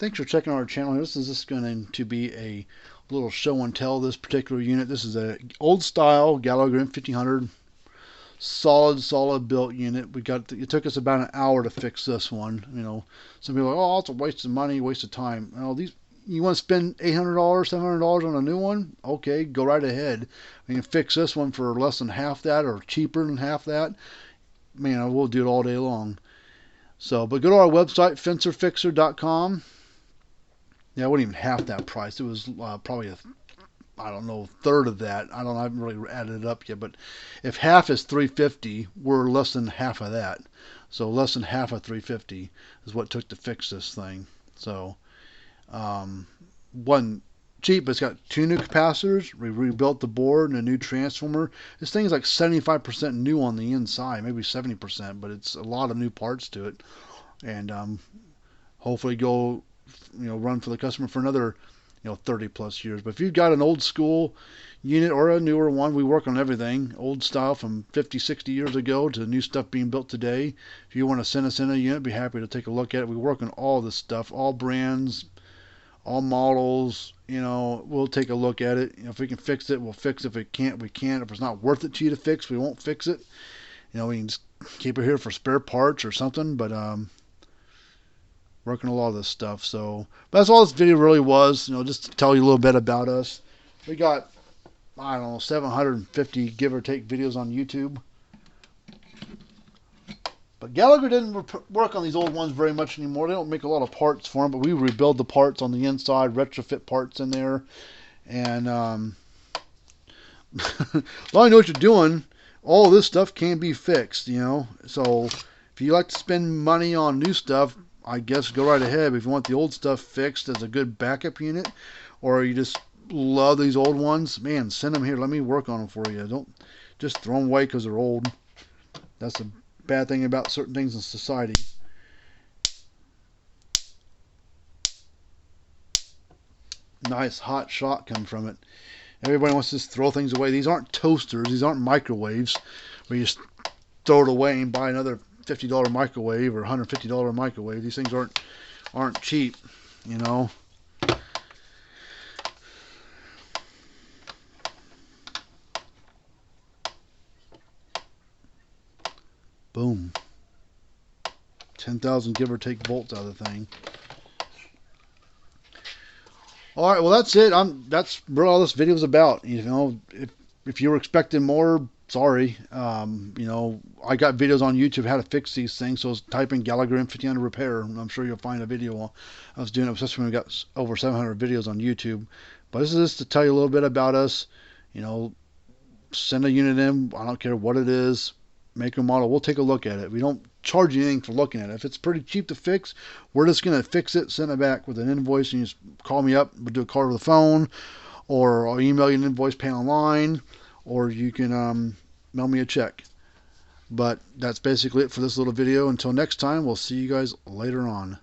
Thanks for checking out our channel. This is just going to be a little show and tell of this particular unit. This is a old style Gallagher M1500 solid built unit. It took us about an hour to fix this one. You know, some people are like, oh, it's a waste of money, waste of time. Well, you want to spend $800, $700 on a new one? Okay, go right ahead. You can fix this one for less than half that or cheaper than half that. Man, we'll do it all day long. So, but go to our website, fencerfixer.com. Yeah, it wasn't even half that price. It was probably I don't know, third of that. I haven't really added it up yet, but if half is $350, we're less than half of that. So less than half of $350 is what it took to fix this thing. So wasn't cheap, but it's got 2 new capacitors. We rebuilt the board and a new transformer. This thing is like 75% new on the inside, maybe 70%, but it's a lot of new parts to it. And hopefully run for the customer for another 30 plus years. But if you've got an old school unit or a newer one, we work on everything, old style from 50, 60 years ago to new stuff being built today. If you want to send us in a unit, be happy to take a look at it. We work on all this stuff, all brands, all models. We'll take a look at it. If we can fix it, we'll fix it. If we can't, we can't. If it's not worth it to you to fix, we won't fix it. We can just keep it here for spare parts or something. But working a lot of this stuff. So that's all this video really was, just to tell you a little bit about us. We got, I don't know, 750 give or take videos on YouTube. But Gallagher didn't work on these old ones very much anymore. They don't make a lot of parts for them, but we rebuild the parts on the inside, retrofit parts in there. And as long as you know what you're doing, all this stuff can be fixed, So if you like to spend money on new stuff, I guess go right ahead. If you want the old stuff fixed as a good backup unit, or you just love these old ones, man, send them here. Let me work on them for you. Don't just throw them away because they're old. That's the bad thing about certain things in society. Nice hot shot come from it. Everybody wants to just throw things away. These aren't toasters. These aren't microwaves where you just throw it away and buy another $50 microwave or $150 microwave. These things aren't cheap, Boom. 10,000 give or take volts out of the thing. All right, well that's it. That's what all this video is about. If you were expecting more, sorry. I got videos on YouTube how to fix these things. So type in Gallagher M1500 Repair, and I'm sure you'll find a video. I was doing it, especially when we got over 700 videos on YouTube. But this is just to tell you a little bit about us. Send a unit in. I don't care what it is, make a model. We'll take a look at it. We don't charge you anything for looking at it. If it's pretty cheap to fix, we're just going to fix it, send it back with an invoice, and you just call me up. We'll do a call over the phone, or I'll email you an invoice, pay online, or you can mail me a check. But that's basically it for this little video. Until next time, we'll see you guys later on.